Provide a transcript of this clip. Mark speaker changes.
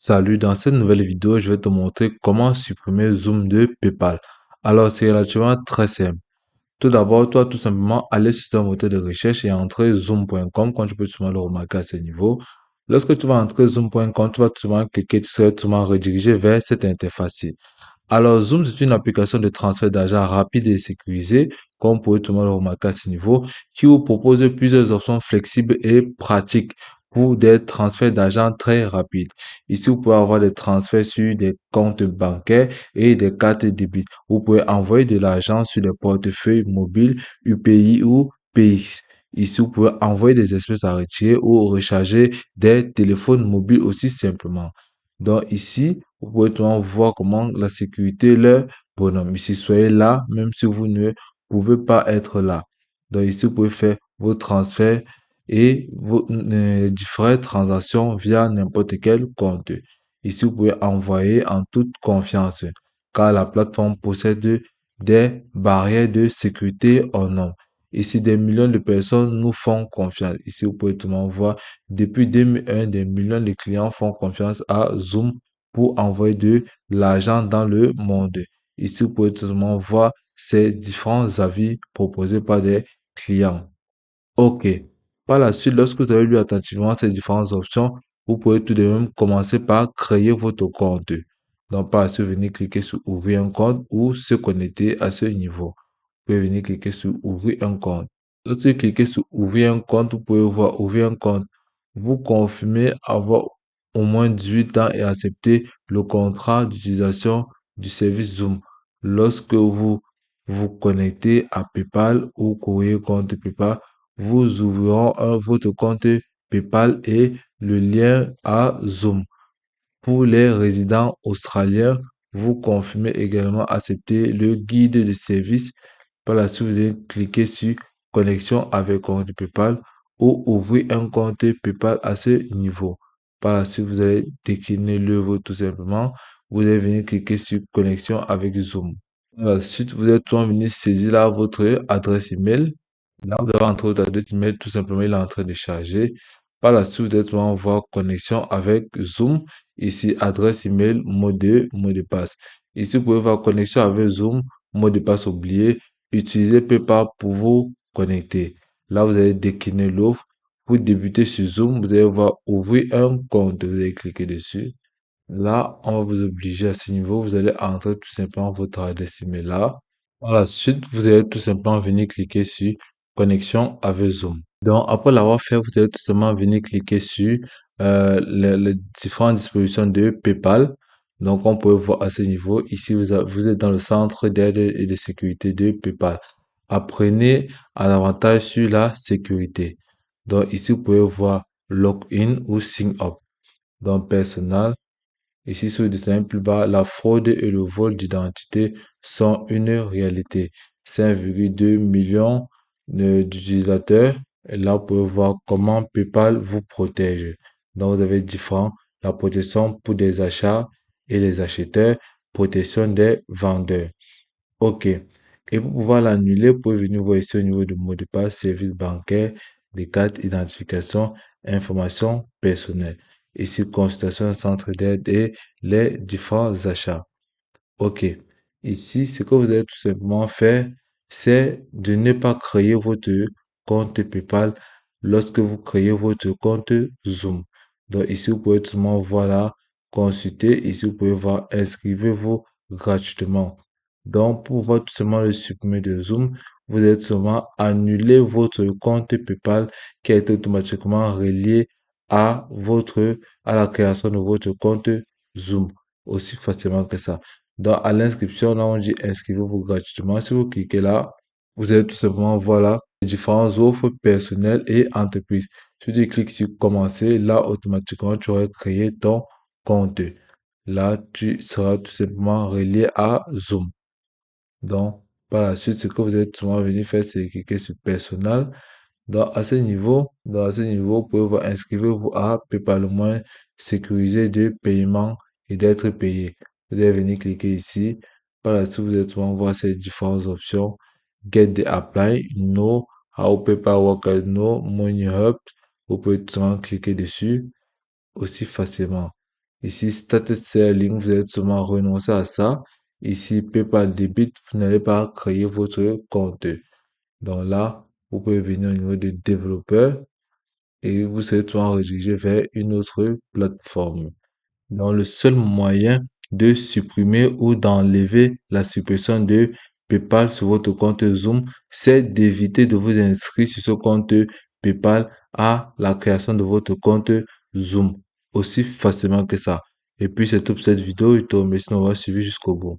Speaker 1: Salut, dans cette nouvelle vidéo, je vais te montrer comment supprimer Zoom de PayPal. Alors, c'est relativement très simple. Tout d'abord, toi, tout simplement, aller sur ton moteur de recherche et entrer zoom.com, quand tu peux souvent le remarquer à ce niveau. Lorsque tu vas entrer zoom.com, tu vas tout simplement cliquer, tu seras tout simplement redirigé vers cette interface-ci. Alors, Zoom, c'est une application de transfert d'argent rapide et sécurisée, comme vous pouvez tout le monde le remarquer à ce niveau, qui vous propose plusieurs options flexibles et pratiques pour des transferts d'argent très rapides. Ici, vous pouvez avoir des transferts sur des comptes bancaires et des cartes débit. Vous pouvez envoyer de l'argent sur des portefeuilles mobiles UPI ou PX. Ici, vous pouvez envoyer des espèces à retirer ou recharger des téléphones mobiles aussi simplement. Donc ici, vous pouvez tout le monde voir comment la sécurité leur bonhomme. Ici, soyez là, même si vous ne pouvez pas être là. Donc ici, vous pouvez faire vos transferts et vos différentes transactions via n'importe quel compte. Ici, vous pouvez envoyer en toute confiance, car la plateforme possède des barrières de sécurité en nombre. Ici, des millions de personnes nous font confiance. Ici, vous pouvez tout le monde voir, depuis 2001, des millions de clients font confiance à Zoom pour envoyer de l'argent dans le monde. Ici, vous pouvez tout simplement voir ces différents avis proposés par des clients. OK. Par la suite, lorsque vous avez lu attentivement ces différentes options, vous pouvez tout de même commencer par créer votre compte. Donc, par la suite, venir cliquer sur ouvrir un compte ou se connecter à ce niveau. Vous pouvez venir cliquer sur ouvrir un compte. Lorsque vous cliquez sur ouvrir un compte, vous pouvez voir ouvrir un compte. Vous confirmez avoir au moins 18 ans et accepter le contrat d'utilisation du service Zoom. Lorsque vous vous connectez à PayPal ou courrier compte PayPal, vous ouvrirez votre compte PayPal et le lien à Zoom. Pour les résidents australiens, vous confirmez également accepter le guide de service. Par la suite, vous allez cliquer sur connexion avec compte PayPal ou ouvrir un compte PayPal à ce niveau. Par la suite, vous allez décliner le vôtre tout simplement. Vous allez venir cliquer sur connexion avec Zoom. Ensuite, vous êtes venir saisir là votre adresse email. Là, vous allez entrer votre adresse email, tout simplement, il est en train de charger. Par la suite, vous êtes voir connexion avec Zoom. Ici, adresse email, mot de passe. Ici, vous pouvez voir connexion avec Zoom, mot de passe oublié. Utilisez PayPal pour vous connecter. Là, vous allez décliner l'offre. Pour débuter sur Zoom, vous allez voir ouvrir un compte. Vous allez cliquer dessus. Là, on va vous obliger à ce niveau. Vous allez entrer tout simplement votre adresse email là. Par la suite, vous allez tout simplement venir cliquer sur connexion avec Zoom. Donc, après l'avoir fait, vous allez tout simplement venir cliquer sur les différentes dispositions de PayPal. Donc, on peut voir à ce niveau. Ici, vous êtes dans le centre d'aide et de sécurité de PayPal. Apprenez à l'avantage sur la sécurité. Donc, ici, vous pouvez voir Login ou Sign Up. Donc, personnel. Ici, sur le dessin plus bas, la fraude et le vol d'identité sont une réalité. 5,2 millions d'utilisateurs. Et là, vous pouvez voir comment PayPal vous protège. Donc, vous avez différents, la protection pour des achats et les acheteurs, protection des vendeurs. OK. Et pour pouvoir l'annuler, vous pouvez venir voir ici au niveau du mot de passe, service bancaire, les cartes identification, informations personnelles. Ici, consultation, centre d'aide et les différents achats. OK. Ici, ce que vous allez tout simplement faire, c'est de ne pas créer votre compte PayPal lorsque vous créez votre compte Zoom. Donc ici, vous pouvez tout simplement voir là, consulter. Ici, vous pouvez voir inscrivez-vous gratuitement. Donc, pour pouvoir tout simplement le supprimer de Zoom, vous allez tout simplement annuler votre compte PayPal qui a été automatiquement relié à la création de votre compte Zoom. Aussi facilement que ça. Donc, à l'inscription, là, on dit inscrivez-vous gratuitement. Si vous cliquez là, vous allez tout simplement voir là les différentes offres personnelles et entreprises. Si tu cliques sur commencer, là, automatiquement, tu auras créé ton compte. Là, tu seras tout simplement relié à Zoom. Donc, par la suite, ce que vous êtes souvent venu faire, c'est cliquer sur personnel. Dans à ce niveau, vous pouvez vous inscrivez-vous à PayPal, le moins sécurisé de paiement et d'être payé. Vous allez venir cliquer ici. Par la suite, vous allez souvent voir ces différentes options. Get the apply, no, how PayPal work, no, money hub. Vous pouvez tout simplement cliquer dessus aussi facilement. Ici, Status Selling, vous allez seulement renoncer à ça. Ici, PayPal Debit, vous n'allez pas créer votre compte. Donc là, vous pouvez venir au niveau de développeur et vous serez souvent redirigé vers une autre plateforme. Donc, le seul moyen de supprimer ou d'enlever la suppression de PayPal sur votre compte Zoom, c'est d'éviter de vous inscrire sur ce compte PayPal à la création de votre compte Zoom. Aussi facilement que ça. Et puis, c'est tout pour cette vidéo. Je te remercie de m'avoir suivi jusqu'au bout.